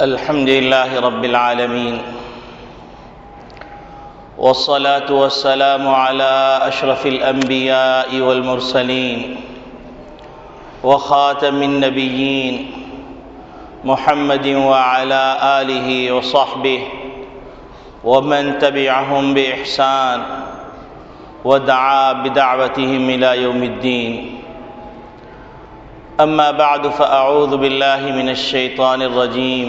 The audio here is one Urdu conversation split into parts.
الحمد لله رب العالمين، والصلاة والسلام على أشرف الأنبياء والمرسلين وخاتم النبيين محمد وعلى آله وصحبه ومن تبعهم بإحسان ودعا بدعوتهم إلى يوم الدين. أما بعد فأعوذ بالله من الشيطان الرجيم.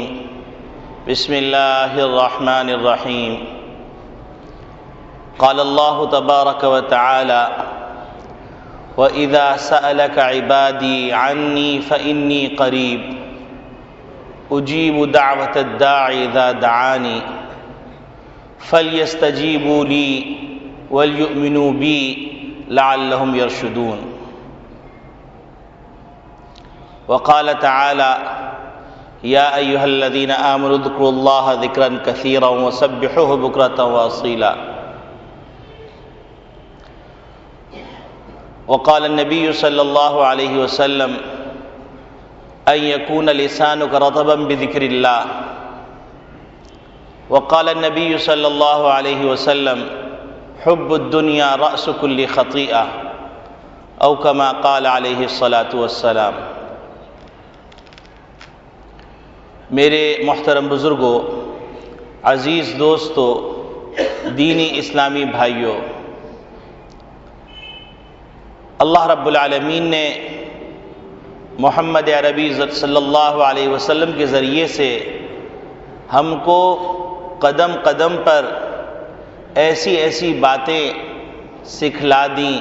بسم الله الرحمن الرحيم. قال الله تبارك وتعالى: وإذا سألك عبادي عني فإني قريب أجيب دعوة الداعي إذا دعاني فليستجيبوا لي وليؤمنوا بي لعلهم يرشدون. وقال تعالى: يا أيها الذين آمنوا اذكروا الله ذكرا كثيرا وسبحوه بكرة وأصيلا. وقال النبي صلى الله عليه وسلم: أن يكون لسانك رطبا بذكر الله. وقال النبي صلى الله عليه وسلم: حب الدنيا رأس كل خطيئة، أو كما قال عليه الصلاة والسلام. میرے محترم بزرگوں، عزیز دوستو، دینی اسلامی بھائیوں، اللہ رب العالمین نے محمد عربی صلی اللہ علیہ وسلم کے ذریعے سے ہم کو قدم قدم پر ایسی ایسی باتیں سکھلا دیں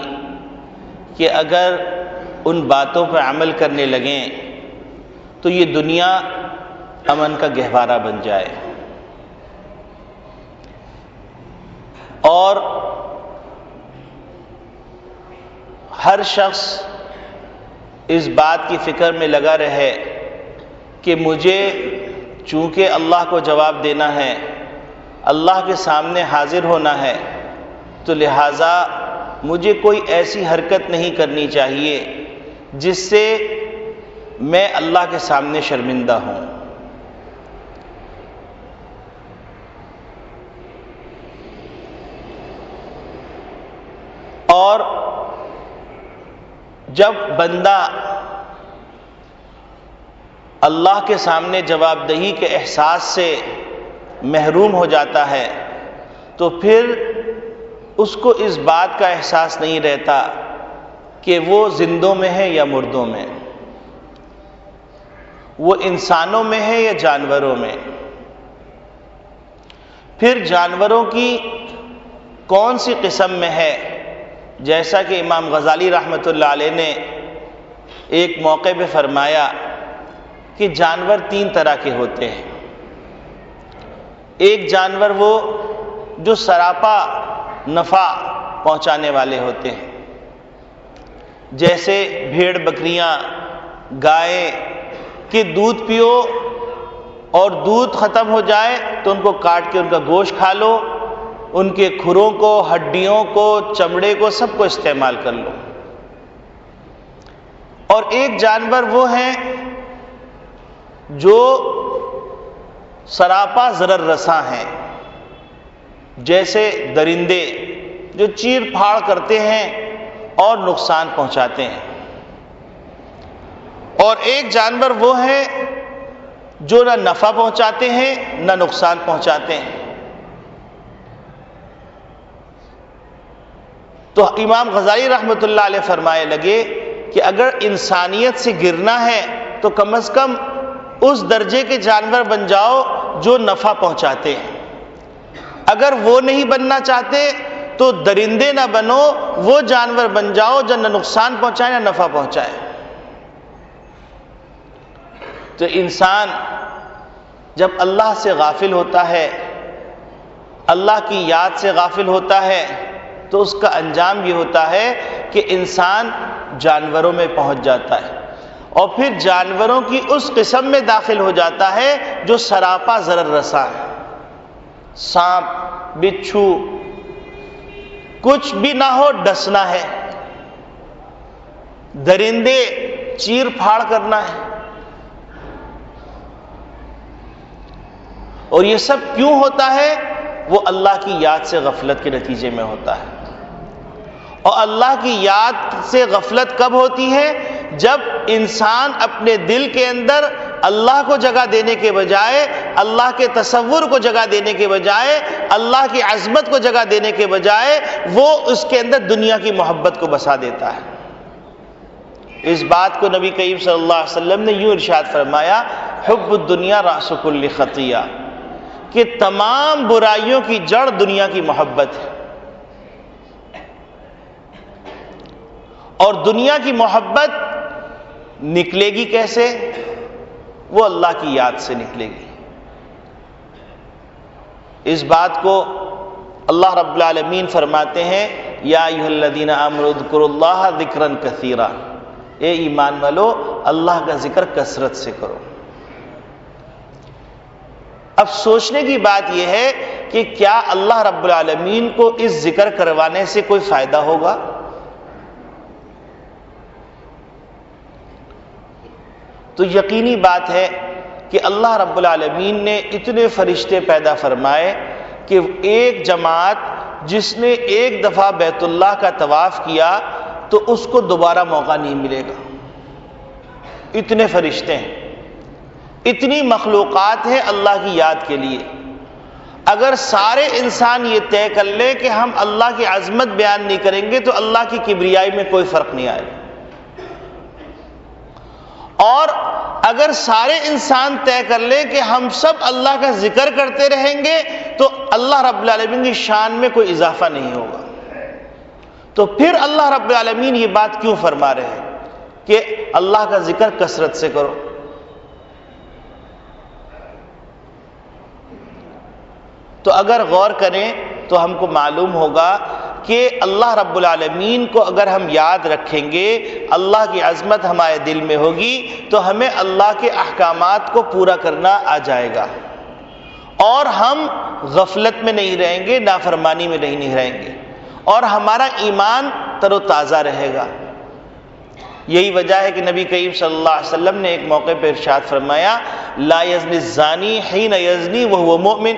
کہ اگر ان باتوں پر عمل کرنے لگیں تو یہ دنیا امن کا گہوارہ بن جائے، اور ہر شخص اس بات کی فکر میں لگا رہے کہ مجھے چونکہ اللہ کو جواب دینا ہے، اللہ کے سامنے حاضر ہونا ہے، تو لہٰذا مجھے کوئی ایسی حرکت نہیں کرنی چاہیے جس سے میں اللہ کے سامنے شرمندہ ہوں. اور جب بندہ اللہ کے سامنے جواب دہی کے احساس سے محروم ہو جاتا ہے تو پھر اس کو اس بات کا احساس نہیں رہتا کہ وہ زندوں میں ہے یا مردوں میں، وہ انسانوں میں ہے یا جانوروں میں. پھر جانوروں کی کون سی قسم میں ہے؟ جیسا کہ امام غزالی رحمۃ اللہ علیہ نے ایک موقع پہ فرمایا کہ جانور 3 طرح کے ہوتے ہیں. ایک جانور وہ جو سراپا نفع پہنچانے والے ہوتے ہیں، جیسے بھیڑ بکریاں، گائیں کہ دودھ پیو اور دودھ ختم ہو جائے تو ان کو کاٹ کے ان کا گوشت کھا لو، ان کے کھروں کو، ہڈیوں کو، چمڑے کو، سب کو استعمال کر لو. اور ایک جانور وہ ہیں جو سراپا ضرر رساں ہیں، جیسے درندے جو چیر پھاڑ کرتے ہیں اور نقصان پہنچاتے ہیں. اور ایک جانور وہ ہیں جو نہ نفع پہنچاتے ہیں نہ نقصان پہنچاتے ہیں. تو امام غزالی رحمۃ اللہ علیہ فرمائے لگے کہ اگر انسانیت سے گرنا ہے تو کم از کم اس درجے کے جانور بن جاؤ جو نفع پہنچاتے ہیں. اگر وہ نہیں بننا چاہتے تو درندے نہ بنو، وہ جانور بن جاؤ جو نہ نقصان پہنچائے نہ نفع پہنچائے. تو انسان جب اللہ سے غافل ہوتا ہے، اللہ کی یاد سے غافل ہوتا ہے، تو اس کا انجام یہ ہوتا ہے کہ انسان جانوروں میں پہنچ جاتا ہے، اور پھر جانوروں کی اس قسم میں داخل ہو جاتا ہے جو سراپا ضرر رساں ہے. سانپ، بچھو، کچھ بھی نہ ہو ڈسنا ہے، درندے چیر پھاڑ کرنا ہے. اور یہ سب کیوں ہوتا ہے؟ وہ اللہ کی یاد سے غفلت کے نتیجے میں ہوتا ہے۔ اور اللہ کی یاد سے غفلت کب ہوتی ہے؟ جب انسان اپنے دل کے اندر اللہ کو جگہ دینے کے بجائے، اللہ کے تصور کو جگہ دینے کے بجائے، اللہ کی عظمت کو جگہ دینے کے بجائے وہ اس کے اندر دنیا کی محبت کو بسا دیتا ہے۔ اس بات کو نبی کریم صلی اللہ علیہ وسلم نے یوں ارشاد فرمایا، حب الدنیا رأس کل خطیہ، کہ تمام برائیوں کی جڑ دنیا کی محبت ہے۔ اور دنیا کی محبت نکلے گی کیسے؟ وہ اللہ کی یاد سے نکلے گی۔ اس بات کو اللہ رب العالمین فرماتے ہیں، یا ایھا الذین آمنوا اذکروا اللہ ذکرا کثیرا، اے ایمان والو اللہ کا ذکر کثرت سے کرو۔ اب سوچنے کی بات یہ ہے کہ کیا اللہ رب العالمین کو اس ذکر کروانے سے کوئی فائدہ ہوگا؟ تو یقینی بات ہے کہ اللہ رب العالمین نے اتنے فرشتے پیدا فرمائے کہ ایک جماعت جس نے ایک دفعہ بیت اللہ کا طواف کیا تو اس کو دوبارہ موقع نہیں ملے گا۔ اتنے فرشتے ہیں، اتنی مخلوقات ہیں اللہ کی یاد کے لیے۔ اگر سارے انسان یہ طے کر لے کہ ہم اللہ کی عظمت بیان نہیں کریں گے تو اللہ کی کبریائی میں کوئی فرق نہیں آئے گا، اور اگر سارے انسان طے کر لے کہ ہم سب اللہ کا ذکر کرتے رہیں گے تو اللہ رب العالمین کی شان میں کوئی اضافہ نہیں ہوگا۔ تو پھر اللہ رب العالمین یہ بات کیوں فرما رہے ہیں کہ اللہ کا ذکر کثرت سے کرو؟ تو اگر غور کریں تو ہم کو معلوم ہوگا کہ اللہ رب العالمین کو اگر ہم یاد رکھیں گے، اللہ کی عظمت ہمارے دل میں ہوگی تو ہمیں اللہ کے احکامات کو پورا کرنا آ جائے گا، اور ہم غفلت میں نہیں رہیں گے، نافرمانی میں نہیں رہیں گے، اور ہمارا ایمان تر و تازہ رہے گا۔ یہی وجہ ہے کہ نبی کریم صلی اللہ علیہ وسلم نے ایک موقع پہ ارشاد فرمایا، لا یزنی الزانی حین یزنی وہو مؤمن،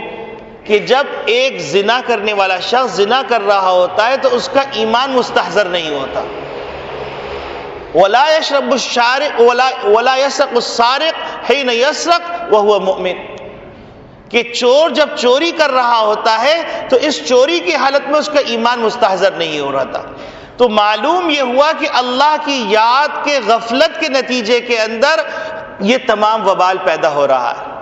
کہ جب ایک زنا کرنے والا شخص زنا کر رہا ہوتا ہے تو اس کا ایمان مستحضر نہیں ہوتا۔ ولا یشرب الشارق ولا یسرق السارق حین یسرق وہو مؤمن، کہ چور جب چوری کر رہا ہوتا ہے تو اس چوری کی حالت میں اس کا ایمان مستحضر نہیں ہو رہا تھا۔ تو معلوم یہ ہوا کہ اللہ کی یاد کے غفلت کے نتیجے کے اندر یہ تمام وبال پیدا ہو رہا ہے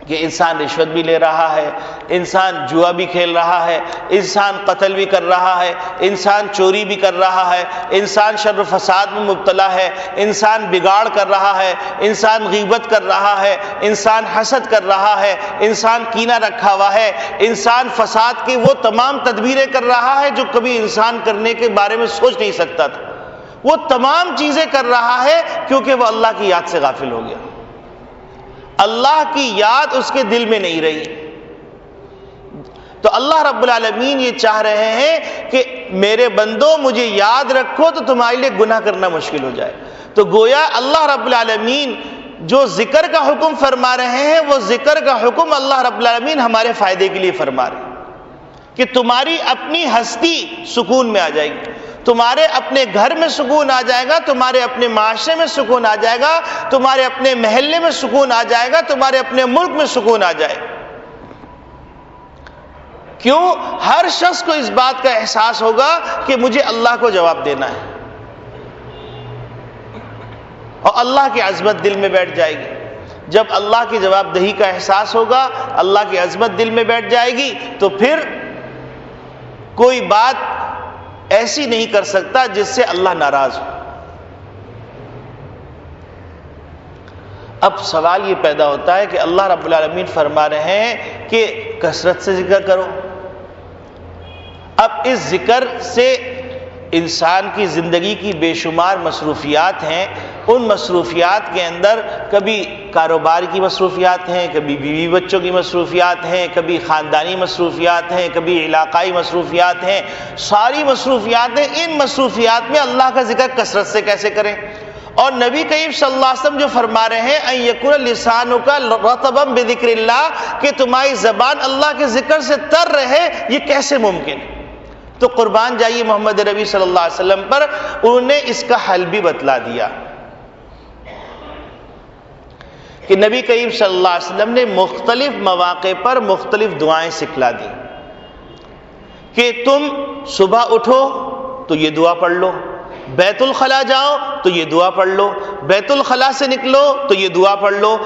کہ انسان رشوت بھی لے رہا ہے، انسان جوا بھی کھیل رہا ہے، انسان قتل بھی کر رہا ہے، انسان چوری بھی کر رہا ہے، انسان شر و فساد میں مبتلا ہے، انسان بگاڑ کر رہا ہے، انسان غیبت کر رہا ہے، انسان حسد کر رہا ہے، انسان کینہ رکھا ہوا ہے، انسان فساد کی وہ تمام تدبیریں کر رہا ہے جو کبھی انسان کرنے کے بارے میں سوچ نہیں سکتا تھا۔ وہ تمام چیزیں کر رہا ہے کیونکہ وہ اللہ کی یاد سے غافل ہو گیا، اللہ کی یاد اس کے دل میں نہیں رہی۔ تو اللہ رب العالمین یہ چاہ رہے ہیں کہ میرے بندو مجھے یاد رکھو تو تمہارے لیے گناہ کرنا مشکل ہو جائے۔ تو گویا اللہ رب العالمین جو ذکر کا حکم فرما رہے ہیں وہ ذکر کا حکم اللہ رب العالمین ہمارے فائدے کے لیے فرما رہے ہیں کہ تمہاری اپنی ہستی سکون میں آ جائے گی، تمہارے اپنے گھر میں سکون آ جائے گا، تمہارے اپنے معاشرے میں سکون آ جائے گا، تمہارے اپنے محلے میں سکون آ جائے گا، تمہارے اپنے ملک میں سکون آ جائے گا۔ کیوں؟ ہر شخص کو اس بات کا احساس ہوگا کہ مجھے اللہ کو جواب دینا ہے، اور اللہ کی عظمت دل میں بیٹھ جائے گی۔ جب اللہ کی جواب دہی کا احساس ہوگا، اللہ کی عظمت دل میں بیٹھ جائے گی، تو پھر کوئی بات ایسی نہیں کر سکتا جس سے اللہ ناراض ہو۔ اب سوال یہ پیدا ہوتا ہے کہ اللہ رب العالمین فرما رہے ہیں کہ کثرت سے ذکر کرو۔ اب اس ذکر سے انسان کی زندگی کی بے شمار مصروفیات ہیں، ان مصروفیات کے اندر کبھی کاروبار کی مصروفیات ہیں، کبھی بیوی بچوں کی مصروفیات ہیں، کبھی خاندانی مصروفیات ہیں، کبھی علاقائی مصروفیات ہیں، ساری مصروفیات ہیں۔ ان مصروفیات میں اللہ کا ذکر کثرت سے کیسے کریں؟ اور نبی کریم صلی اللہ علیہ وسلم جو فرما رہے ہیں ان یکون لسانک رطبا بذکر اللہ، کہ تمہاری زبان اللہ کے ذکر سے تر رہے، یہ کیسے ممکن؟ تو قربان جائیے محمد نبی صلی اللہ علیہ وسلم پر، انہوں نے اس کا حل بھی بتلا دیا کہ نبی کریم صلی اللہ علیہ وسلم نے مختلف مواقع پر مختلف دعائیں سکھلا دی کہ تم صبح اٹھو تو یہ دعا پڑھ لو، بیت الخلاء جاؤ تو یہ دعا پڑھ لو، بیت الخلاء سے نکلو تو یہ دعا پڑھ لو،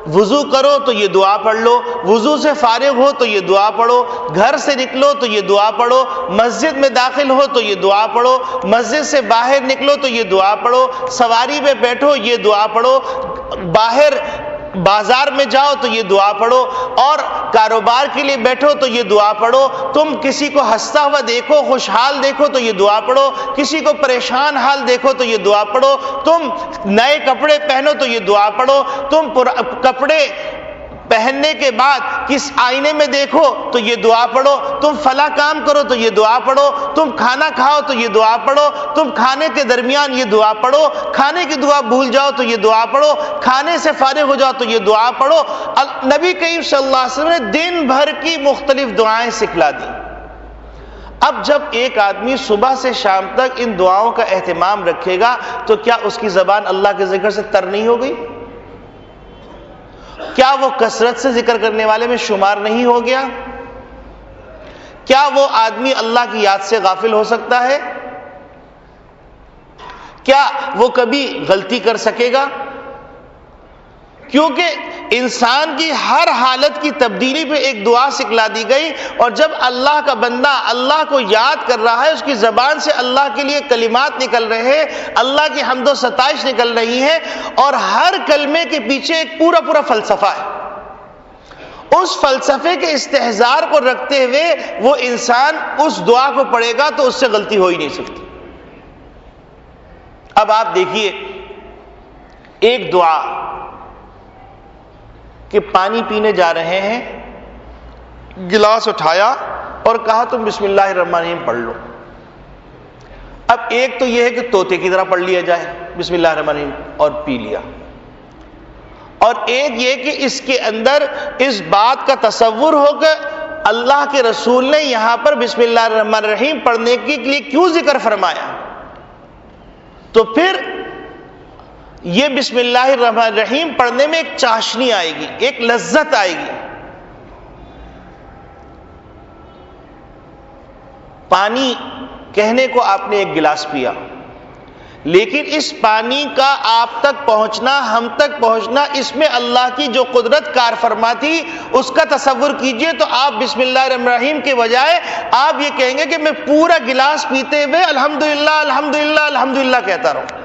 وضو کرو تو یہ دعا پڑھ لو، وضو سے فارغ ہو تو یہ دعا پڑھو، گھر سے نکلو تو یہ دعا پڑھو، مسجد میں داخل ہو تو یہ دعا پڑھو، مسجد سے باہر نکلو تو یہ دعا پڑھو، سواری پہ بیٹھو یہ دعا پڑھو، باہر بازار میں جاؤ تو یہ دعا پڑھو، اور کاروبار کے لیے بیٹھو تو یہ دعا پڑھو، تم کسی کو ہنستا ہوا دیکھو، خوشحال دیکھو تو یہ دعا پڑھو، کسی کو پریشان حال دیکھو تو یہ دعا پڑھو، تم نئے کپڑے پہنو تو یہ دعا پڑھو، تم کپڑے پہننے کے بعد کس آئینے میں دیکھو تو یہ دعا پڑھو، تم فلاں کام کرو تو یہ دعا پڑھو، تم کھانا کھاؤ تو یہ دعا پڑھو، تم کھانے کے درمیان یہ دعا پڑھو، کھانے کی دعا بھول جاؤ تو یہ دعا پڑھو، کھانے سے فارغ ہو جاؤ تو یہ دعا پڑھو۔ نبی کریم صلی اللہ علیہ وسلم نے دن بھر کی مختلف دعائیں سکھلا دی۔ اب جب ایک آدمی صبح سے شام تک ان دعاؤں کا اہتمام رکھے گا تو کیا اس کی زبان اللہ کے ذکر سے تر نہیں ہو گئی؟ کیا وہ کثرت سے ذکر کرنے والے میں شمار نہیں ہو گیا؟ کیا وہ آدمی اللہ کی یاد سے غافل ہو سکتا ہے؟ کیا وہ کبھی غلطی کر سکے گا؟ کیونکہ انسان کی ہر حالت کی تبدیلی پہ ایک دعا سکھلا دی گئی، اور جب اللہ کا بندہ اللہ کو یاد کر رہا ہے، اس کی زبان سے اللہ کے لیے کلمات نکل رہے ہیں، اللہ کی حمد و ستائش نکل رہی ہے، اور ہر کلمے کے پیچھے ایک پورا فلسفہ ہے، اس فلسفے کے استحضار کو رکھتے ہوئے وہ انسان اس دعا کو پڑھے گا تو اس سے غلطی ہو ہی نہیں سکتی۔ اب آپ دیکھیے ایک دعا کہ پانی پینے جا رہے ہیں، گلاس اٹھایا اور کہا تم بسم اللہ الرحمن الرحیم پڑھ لو۔ اب ایک تو یہ ہے کہ طوطے کی طرح پڑھ لیا جائے بسم اللہ الرحمن الرحیم اور پی لیا، اور ایک یہ کہ اس کے اندر اس بات کا تصور ہو کہ اللہ کے رسول نے یہاں پر بسم اللہ الرحمن الرحیم پڑھنے کے لیے کیوں ذکر فرمایا، تو پھر یہ بسم اللہ الرحمن الرحیم پڑھنے میں ایک چاشنی آئے گی، ایک لذت آئے گی۔ پانی کہنے کو آپ نے ایک گلاس پیا، لیکن اس پانی کا آپ تک پہنچنا، ہم تک پہنچنا، اس میں اللہ کی جو قدرت کار فرما تھی اس کا تصور کیجئے، تو آپ بسم اللہ الرحمن الرحیم کے بجائے آپ یہ کہیں گے کہ میں پورا گلاس پیتے ہوئے الحمدللہ الحمدللہ الحمدللہ کہتا رہوں۔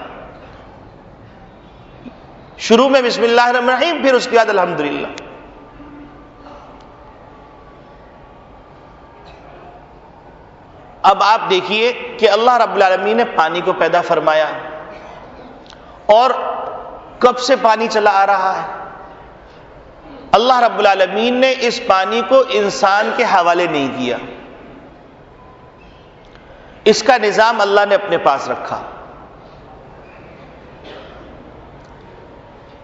شروع میں بسم اللہ الرحمن الرحیم، پھر اس کے بعد الحمدللہ۔ اب آپ دیکھیے کہ اللہ رب العالمین نے پانی کو پیدا فرمایا، اور کب سے پانی چلا آ رہا ہے؟ اللہ رب العالمین نے اس پانی کو انسان کے حوالے نہیں کیا، اس کا نظام اللہ نے اپنے پاس رکھا۔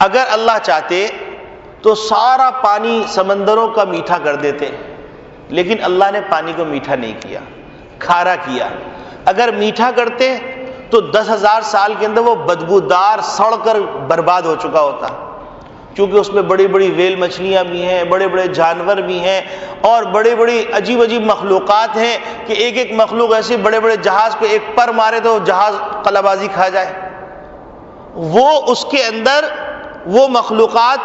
اگر اللہ چاہتے تو سارا پانی سمندروں کا میٹھا کر دیتے، لیکن اللہ نے پانی کو میٹھا نہیں کیا، کھارا کیا۔ اگر میٹھا کرتے تو 10,000 سال کے اندر وہ بدبودار سڑ کر برباد ہو چکا ہوتا، کیونکہ اس میں بڑی بڑی ویل مچھلیاں بھی ہیں، بڑے بڑے جانور بھی ہیں، اور بڑی بڑی عجیب عجیب مخلوقات ہیں کہ ایک ایک مخلوق ایسے بڑے بڑے جہاز کو ایک پر مارے تو جہاز قلابازی کھا جائے۔ وہ اس کے اندر وہ مخلوقات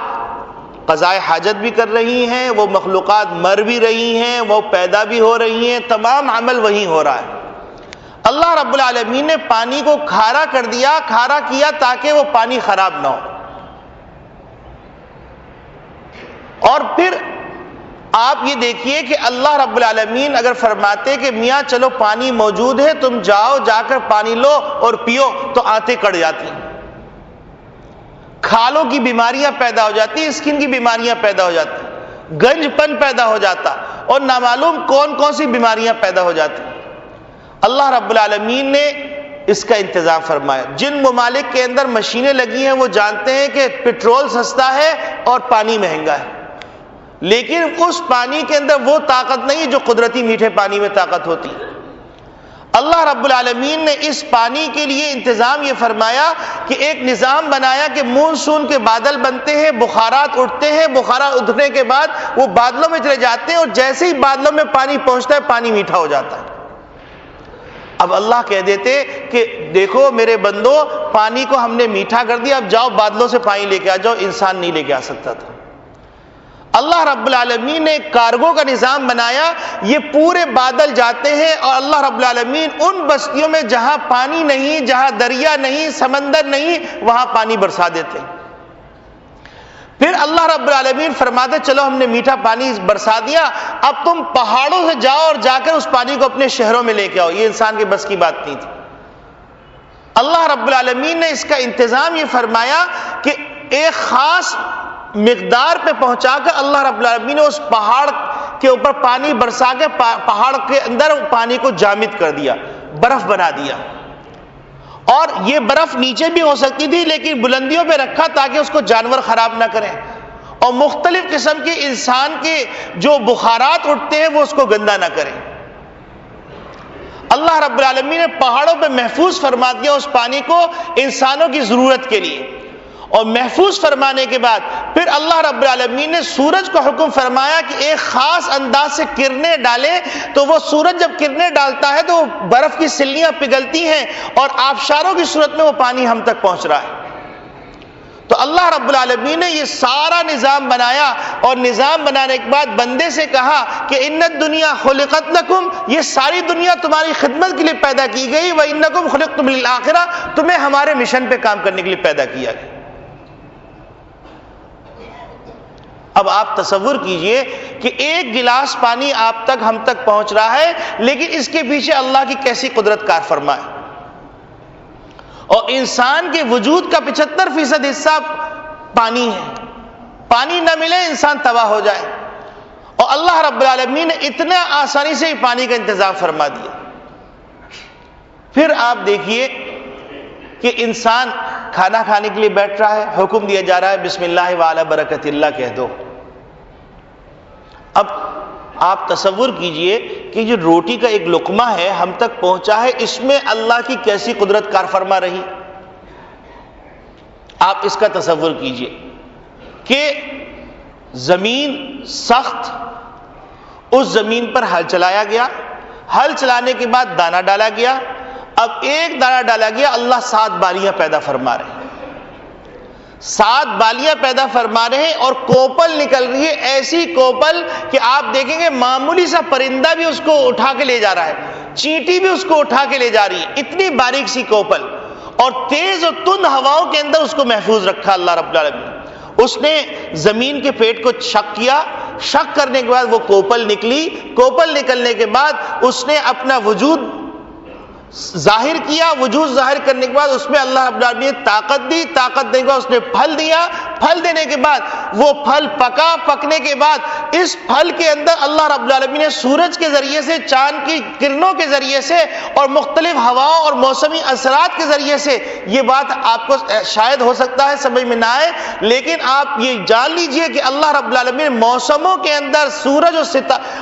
قضائے حاجت بھی کر رہی ہیں، وہ مخلوقات مر بھی رہی ہیں، وہ پیدا بھی ہو رہی ہیں، تمام عمل وہی ہو رہا ہے۔ اللہ رب العالمین نے پانی کو کھارا کر دیا، کھارا کیا تاکہ وہ پانی خراب نہ ہو۔ اور پھر آپ یہ دیکھیے کہ اللہ رب العالمین اگر فرماتے کہ میاں چلو پانی موجود ہے، تم جاؤ جا کر پانی لو اور پیو، تو آنتیں کڑ جاتی، کھالوں کی بیماریاں پیدا ہو جاتی، اسکن کی بیماریاں پیدا ہو جاتی، گنج پن پیدا ہو جاتا، اور نامعلوم کون کون سی بیماریاں پیدا ہو جاتی۔ اللہ رب العالمین نے اس کا انتظام فرمایا۔ جن ممالک کے اندر مشینیں لگی ہیں وہ جانتے ہیں کہ پٹرول سستا ہے اور پانی مہنگا ہے، لیکن اس پانی کے اندر وہ طاقت نہیں جو قدرتی میٹھے پانی میں طاقت ہوتی۔ اللہ رب العالمین نے اس پانی کے لیے انتظام یہ فرمایا کہ ایک نظام بنایا کہ مونسون کے بادل بنتے ہیں، بخارات اٹھتے ہیں، بخارات اٹھنے کے بعد وہ بادلوں میں چلے جاتے ہیں، اور جیسے ہی بادلوں میں پانی پہنچتا ہے پانی میٹھا ہو جاتا ہے۔ اب اللہ کہہ دیتے کہ دیکھو میرے بندو، پانی کو ہم نے میٹھا کر دیا، اب جاؤ بادلوں سے پانی لے کے آ جاؤ، انسان نہیں لے کے آ سکتا تھا۔ اللہ رب العالمین نے کارگو کا نظام بنایا، یہ پورے بادل جاتے ہیں اور اللہ رب العالمین ان بستیوں میں جہاں پانی نہیں، جہاں دریا نہیں، سمندر نہیں، وہاں پانی برسا دیتے ہیں۔ پھر اللہ رب العالمین فرماتے چلو ہم نے میٹھا پانی برسا دیا، اب تم پہاڑوں سے جاؤ اور جا کر اس پانی کو اپنے شہروں میں لے کے آؤ۔ یہ انسان کے بس کی بات نہیں تھی۔ اللہ رب العالمین نے اس کا انتظام یہ فرمایا کہ ایک خاص مقدار پہ پہنچا کر اللہ رب العالمین نے اس پہاڑ کے اوپر پانی برسا کے پہاڑ کے اندر پانی کو جامد کر دیا، برف بنا دیا۔ اور یہ برف نیچے بھی ہو سکتی تھی لیکن بلندیوں پہ رکھا تاکہ اس کو جانور خراب نہ کریں، اور مختلف قسم کے انسان کے جو بخارات اٹھتے ہیں وہ اس کو گندا نہ کریں۔ اللہ رب العالمین نے پہاڑوں پہ محفوظ فرما دیا اس پانی کو انسانوں کی ضرورت کے لیے، اور محفوظ فرمانے کے بعد پھر اللہ رب العالمین نے سورج کو حکم فرمایا کہ ایک خاص انداز سے کرنیں ڈالے، تو وہ سورج جب کرنیں ڈالتا ہے تو وہ برف کی سلیاں پگھلتی ہیں اور آبشاروں کی صورت میں وہ پانی ہم تک پہنچ رہا ہے۔ تو اللہ رب العالمین نے یہ سارا نظام بنایا، اور نظام بنانے کے بعد بندے سے کہا کہ ان الدنیا خلقت لکم، یہ ساری دنیا تمہاری خدمت کے لیے پیدا کی گئی، وانکم خلقتم للآخرہ، تمہیں ہمارے مشن پہ کام کرنے کے لیے پیدا کیا گیا۔ اب آپ تصور کیجئے کہ ایک گلاس پانی آپ تک ہم تک پہنچ رہا ہے، لیکن اس کے پیچھے اللہ کی کیسی قدرت کار فرما ہے۔ اور انسان کے وجود کا 75% حصہ پانی ہے، پانی نہ ملے انسان تباہ ہو جائے، اور اللہ رب العالمین نے اتنا آسانی سے پانی کا انتظام فرما دیا۔ پھر آپ دیکھیے کہ انسان کھانا کھانے کے لیے بیٹھ رہا ہے، حکم دیا جا رہا ہے بسم اللہ وعلی برکت اللہ کہہ دو۔ اب آپ تصور کیجئے کہ جو روٹی کا ایک لقمہ ہے ہم تک پہنچا ہے، اس میں اللہ کی کیسی قدرت کار فرما رہی۔ آپ اس کا تصور کیجئے کہ زمین سخت، اس زمین پر ہل چلایا گیا، ہل چلانے کے بعد دانہ ڈالا گیا، اب ایک دانہ ڈالا گیا، اللہ 7 بالیاں پیدا فرما رہے ہیں، 7 بالیاں پیدا فرما رہے ہیں، اور کوپل نکل رہی ہے، ایسی کوپل کہ آپ دیکھیں گے معمولی سا پرندہ بھی اس کو اٹھا کے لے جا رہا ہے، چینٹی بھی اس کو اٹھا کے لے جا رہی ہے، اتنی باریک سی کوپل، اور تیز اور تند ہواؤں کے اندر اس کو محفوظ رکھا اللہ رب العالمین۔ اس نے زمین کے پیٹ کو شق کیا، شق کرنے کے بعد وہ کوپل نکلی، کوپل نکلنے کے بعد اس نے اپنا وجود ظاہر کیا، وجود ظاہر کرنے کے بعد اس میں اللہ رب العالمین نے طاقت دی، طاقت دینے کے بعد اس نے پھل دیا، پھل دینے کے بعد وہ پھل پکا، پکنے کے بعد اس پھل کے اندر اللہ رب العالمین نے سورج کے ذریعے سے، چاند کی کرنوں کے ذریعے سے، اور مختلف ہواؤں اور موسمی اثرات کے ذریعے سے، یہ بات آپ کو شاید ہو سکتا ہے سمجھ میں نہ آئے، لیکن آپ یہ جان لیجئے کہ اللہ رب العالمین موسموں کے اندر سورج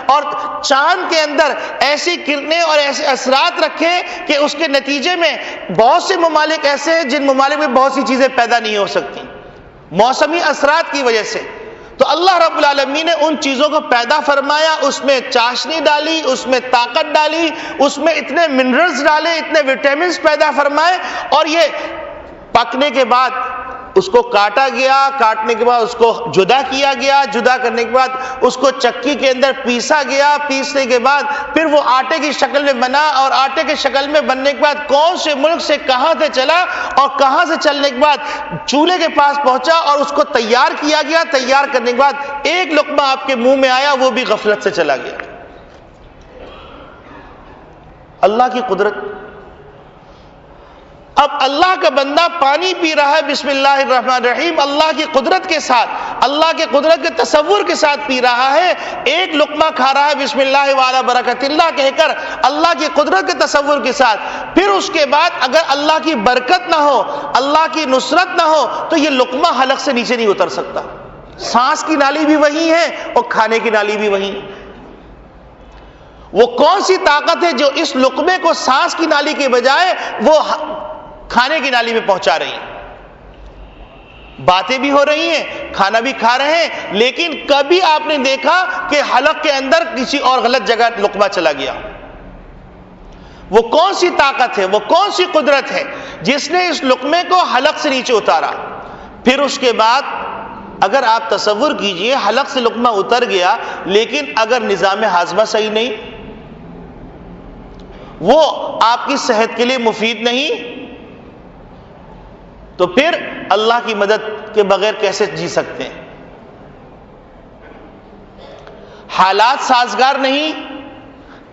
اور چاند کے اندر ایسی کرنیں اور ایسے اثرات رکھے کہ اس کے نتیجے میں بہت سے ممالک ایسے ہیں جن ممالک میں بہت سی چیزیں پیدا نہیں ہو سکتی موسمی اثرات کی وجہ سے۔ تو اللہ رب العالمین نے ان چیزوں کو پیدا فرمایا، اس میں چاشنی ڈالی، اس میں طاقت ڈالی، اس میں اتنے منرلز ڈالے، اتنے وٹامنز پیدا فرمائے، اور یہ پکنے کے بعد اس کو کاٹا گیا، کاٹنے کے بعد اس کو جدا کیا گیا، جدا کرنے کے بعد اس کو چکی کے اندر پیسا گیا، پیسنے کے بعد پھر وہ آٹے کی شکل میں بنا، اور آٹے کی شکل میں بننے کے بعد کون سے ملک سے کہاں سے چلا، اور کہاں سے چلنے کے بعد چولہے کے پاس پہنچا اور اس کو تیار کیا گیا، تیار کرنے کے بعد ایک لقمہ آپ کے منہ میں آیا، وہ بھی غفلت سے چلا گیا۔ اللہ کی قدرت۔ اب اللہ کا بندہ پانی پی رہا ہے بسم اللہ الرحمن الرحیم، اللہ کی قدرت کے ساتھ، اللہ کے قدرت کے تصور کے ساتھ پی رہا ہے، ایک لقمہ کھا رہا ہے بسم اللہ وعلی برکت اللہ کہہ کر، اللہ کی قدرت کے تصور کے ساتھ، پھر اس کے بعد اگر اللہ کی برکت نہ ہو، اللہ کی نصرت نہ ہو، تو یہ لقمہ حلق سے نیچے نہیں اتر سکتا۔ سانس کی نالی بھی وہی ہے اور کھانے کی نالی بھی وہی۔ وہ کون سی طاقت ہے جو اس لقمے کو سانس کی نالی کے بجائے وہ کھانے کی نالی میں پہنچا رہی ہے؟ باتیں بھی ہو رہی ہیں، کھانا بھی کھا رہے ہیں، لیکن کبھی آپ نے دیکھا کہ حلق کے اندر کسی اور غلط جگہ لقمہ چلا گیا؟ وہ کون سی طاقت ہے، وہ کون سی قدرت ہے جس نے اس لقمے کو حلق سے نیچے اتارا؟ پھر اس کے بعد اگر آپ تصور کیجئے حلق سے لقمہ اتر گیا، لیکن اگر نظام ہاضمہ صحیح نہیں، وہ آپ کی صحت کے لیے مفید نہیں، تو پھر اللہ کی مدد کے بغیر کیسے جی سکتے ہیں؟ حالات سازگار نہیں،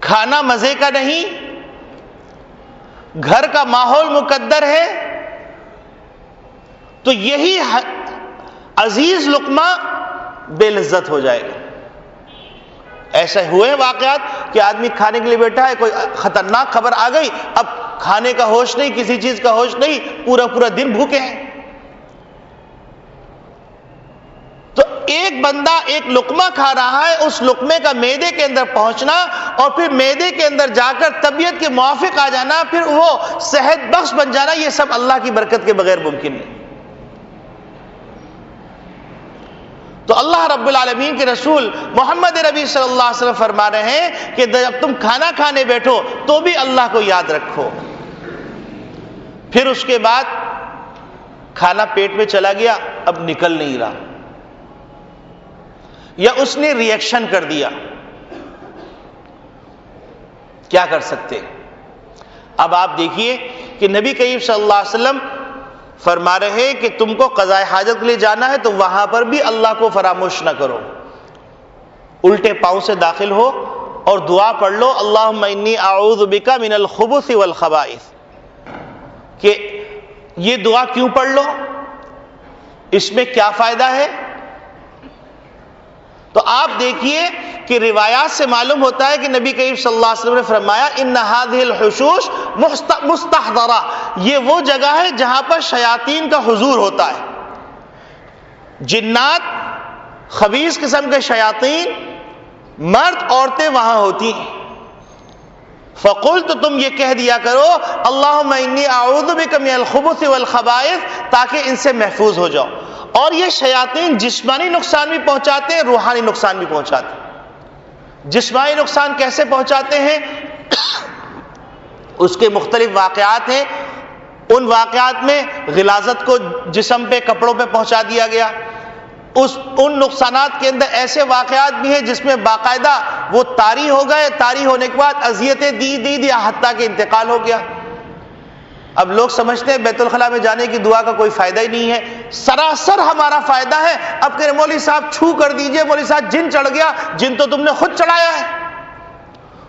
کھانا مزے کا نہیں، گھر کا ماحول مقدر ہے، تو یہی عزیز لقمہ بے لذت ہو جائے گا۔ ایسے ہوئے واقعات کہ آدمی کھانے کے لیے بیٹھا ہے، کوئی خطرناک خبر آ گئی، اب کھانے کا ہوش نہیں، کسی چیز کا ہوش نہیں، پورا دن بھوکے ہیں۔ تو ایک بندہ ایک لقمہ کھا رہا ہے، اس لقمے کا معدے کے اندر پہنچنا اور پھر معدے کے اندر جا کر طبیعت کے موافق آ جانا، پھر وہ صحت بخش بن جانا، یہ سب اللہ کی برکت کے بغیر ممکن نہیں۔ تو اللہ رب العالمین کے رسول محمد نبی صلی اللہ علیہ وسلم فرما رہے ہیں کہ جب تم کھانا کھانے بیٹھو تو بھی اللہ کو یاد رکھو۔ پھر اس کے بعد کھانا پیٹ میں چلا گیا، اب نکل نہیں رہا، یا اس نے ری ایکشن کر دیا، کیا کر سکتے؟ اب آپ دیکھیے کہ نبی کریم صلی اللہ علیہ وسلم فرما رہے کہ تم کو قضاء حاجت کے لیے جانا ہے تو وہاں پر بھی اللہ کو فراموش نہ کرو، الٹے پاؤں سے داخل ہو اور دعا پڑھ لو، اللہم انی اعوذ بک من الخبث والخبائث۔ کہ یہ دعا کیوں پڑھ لو، اس میں کیا فائدہ ہے؟ تو آپ دیکھیے کہ روایات سے معلوم ہوتا ہے کہ نبی کریم صلی اللہ علیہ وسلم نے فرمایا ان هذه الحشوش مستحضرہ، یہ وہ جگہ ہے جہاں پر شیاطین کا حضور ہوتا ہے، جنات، خبیث قسم کے شیاطین، مرد عورتیں وہاں ہوتی ہیں۔ فقلت، تو تم یہ کہہ دیا کرو اللہم انی اعوذ بک من الخبث والخبائث، تاکہ ان سے محفوظ ہو جاؤ۔ اور یہ شیاطین جسمانی نقصان بھی پہنچاتے ہیں، روحانی نقصان بھی پہنچاتے ہیں۔ جسمانی نقصان کیسے پہنچاتے ہیں؟ اس کے مختلف واقعات ہیں۔ ان واقعات میں غلاظت کو جسم پہ، کپڑوں پہ پہنچا دیا گیا۔ ان نقصانات کے اندر ایسے واقعات بھی ہیں جس میں باقاعدہ وہ طاری ہو گئے، طاری ہونے کے بعد اذیتیں دی یا حتیٰ کہ انتقال ہو گیا۔ اب لوگ سمجھتے ہیں بیت الخلاء میں جانے کی دعا کا کوئی فائدہ ہی نہیں ہے، سراسر ہمارا فائدہ ہے۔ اب کہ مولوی صاحب چھو کر دیجئے، مولوی صاحب جن چڑھ گیا، جن تو تم نے خود چڑھایا ہے۔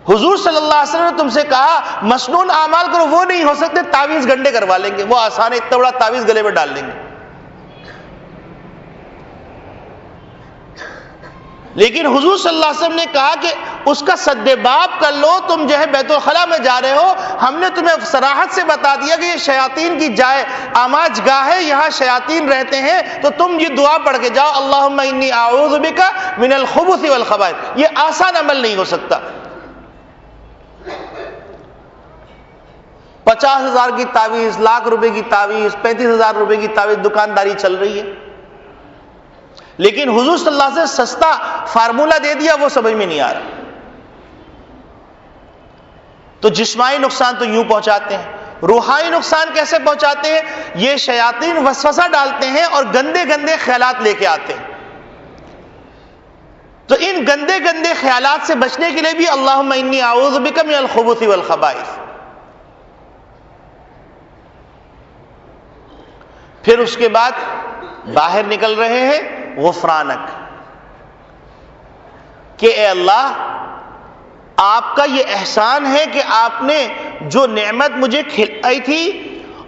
حضور صلی اللہ علیہ وسلم نے تم سے کہا مسنون اعمال کرو، وہ نہیں ہو سکتے، تعویذ گنڈے کروا لیں گے، وہ آسان ہے، اتنا بڑا تعویذ گلے میں ڈال دیں گے۔ لیکن حضور صلی اللہ علیہ وسلم نے کہا کہ اس کا سد باب کر لو، تم جو ہے بیت الخلاء میں جا رہے ہو، ہم نے تمہیں صراحت سے بتا دیا کہ یہ شیاطین کی جائے آماج گاہ ہے، یہاں شیاطین رہتے ہیں، تو تم یہ دعا پڑھ کے جاؤ اللہم انی اعوذ بک من الخبث والخبائث۔ یہ آسان عمل نہیں ہو سکتا۔ 50,000 کی تعویذ، لاکھ روپے کی تعویذ، 35,000 روپے کی تعویذ دکانداری چل رہی ہے، لیکن حضور صلی اللہ علیہ وسلم سستا فارمولہ دے دیا، وہ سمجھ میں نہیں آ رہا۔ تو جسمانی نقصان تو یوں پہنچاتے ہیں، روحانی نقصان کیسے پہنچاتے ہیں؟ یہ شیاطین وسوسہ ڈالتے ہیں اور گندے گندے خیالات لے کے آتے ہیں۔ تو ان گندے گندے خیالات سے بچنے کے لیے بھی اللہم انی اعوذ بک من الخبث والخبائث۔ پھر اس کے بعد باہر نکل رہے ہیں غفرانک، کہ اے اللہ آپ کا یہ احسان ہے کہ آپ نے جو نعمت مجھے کھلائی تھی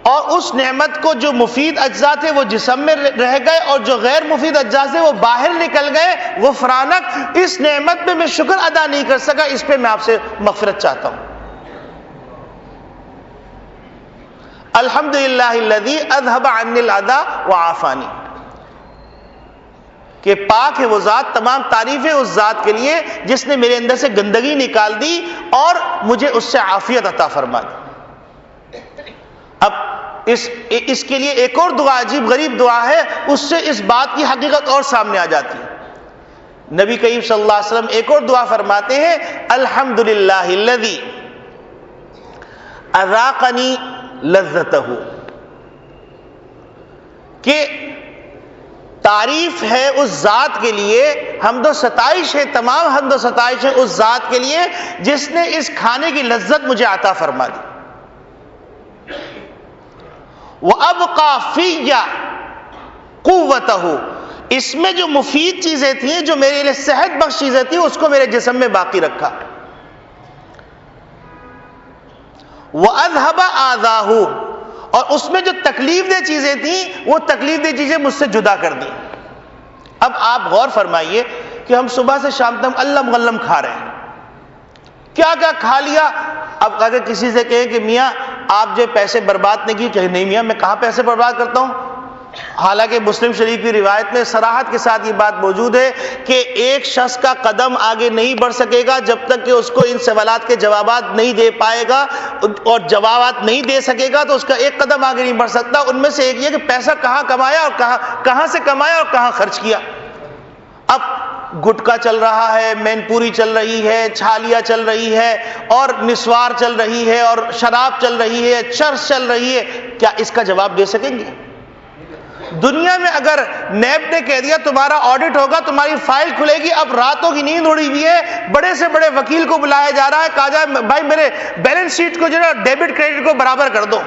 اور اس نعمت کو جو مفید اجزاء تھے وہ جسم میں رہ گئے اور جو غیر مفید اجزاء تھے وہ باہر نکل گئے، غفرانک، اس نعمت پہ میں شکر ادا نہیں کر سکا، اس پہ میں آپ سے مغفرت چاہتا ہوں۔ الحمدللہ الذی اذھب عنی الاذی وعافانی، کہ پاک ہے وہ ذات، تمام تعریفیں اس ذات کے لیے جس نے میرے اندر سے گندگی نکال دی اور مجھے اس سے عافیت عطا فرما دی۔ اب اس کے لیے ایک اور دعا، عجیب غریب دعا ہے، اس سے اس بات کی حقیقت اور سامنے آ جاتی ہے۔ نبی کریم صلی اللہ علیہ وسلم ایک اور دعا فرماتے ہیں، الحمدللہ الذی اذاقنی لذتہ، کہ تعریف ہے اس ذات کے لیے، حمد و ستائش ہے، تمام حمد و ستائش ہے اس ذات کے لیے جس نے اس کھانے کی لذت مجھے عطا فرما دی۔ وَأَبْقَى فِيَّ قُوَّتَهُ، اس میں جو مفید چیزیں تھیں، جو میرے لیے صحت بخش چیزیں تھیں، اس کو میرے جسم میں باقی رکھا۔ وَأَذْهَبَ آذَاهُ، اور اس میں جو تکلیف دہ چیزیں تھیں وہ تکلیف دہ چیزیں مجھ سے جدا کر دیں۔ اب آپ غور فرمائیے کہ ہم صبح سے شام تک علم غلم کھا رہے ہیں، کیا کیا کھا لیا۔ اب اگر کسی سے کہیں کہ میاں آپ جو پیسے برباد نہیں کیے، کہ نہیں میاں میں کہاں پیسے برباد کرتا ہوں، حالانکہ مسلم شریف کی روایت میں صراحت کے ساتھ یہ بات موجود ہے کہ ایک شخص کا قدم آگے نہیں بڑھ سکے گا جب تک کہ اس کو ان سوالات کے جوابات نہیں دے پائے گا، اور جوابات نہیں دے سکے گا تو اس کا ایک قدم آگے نہیں بڑھ سکتا۔ ان میں سے ایک یہ کہ پیسہ کہاں کمایا اور کہاں سے کمایا اور کہاں خرچ کیا۔ اب گٹکا چل رہا ہے، مین پوری چل رہی ہے، چھالیاں چل رہی ہے، اور نسوار چل رہی ہے، اور شراب چل رہی ہے، چرس چل رہی ہے، کیا اس کا جواب دے سکیں گے؟ دنیا میں اگر نیب نے کہہ دیا تمہارا آڈٹ ہوگا، تمہاری فائل کھلے گی، اب راتوں کی نیند اڑی ہوئی ہے، بڑے سے بڑے وکیل کو بلایا جا رہا ہے، کہا جائے بھائی میرے بیلنس شیٹ کو جو ہے ڈیبٹ کریڈٹ کو برابر کر دو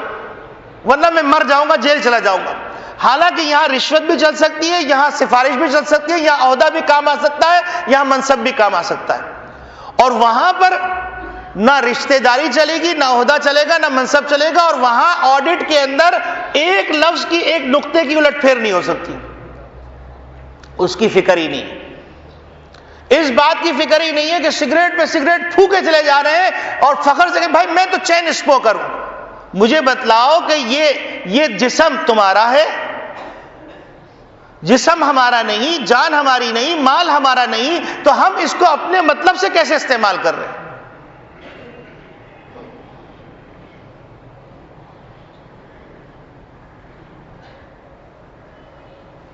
ورنہ میں مر جاؤں گا، جیل چلا جاؤں گا۔ حالانکہ یہاں رشوت بھی چل سکتی ہے، یہاں سفارش بھی چل سکتی ہے، یہاں عہدہ بھی کام آ سکتا ہے، یہاں منصب بھی کام آ سکتا ہے، اور وہاں پر نہ رشتہ داری چلے گی، نہ عہدہ چلے گا، نہ منصب چلے گا، اور وہاں آڈٹ کے اندر ایک لفظ کی، ایک نقطے کی الٹ پھیر نہیں ہو سکتی۔ اس کی فکر ہی نہیں، اس بات کی فکر ہی نہیں ہے کہ سگریٹ پہ سگریٹ پھونکے چلے جا رہے ہیں اور فخر سے کہ بھائی میں تو چین اسموکر ہوں۔ مجھے بتلاؤ کہ یہ جسم تمہارا ہے، جسم ہمارا نہیں، جان ہماری نہیں، مال ہمارا نہیں، تو ہم اس کو اپنے مطلب سے کیسے استعمال کر رہے ہیں؟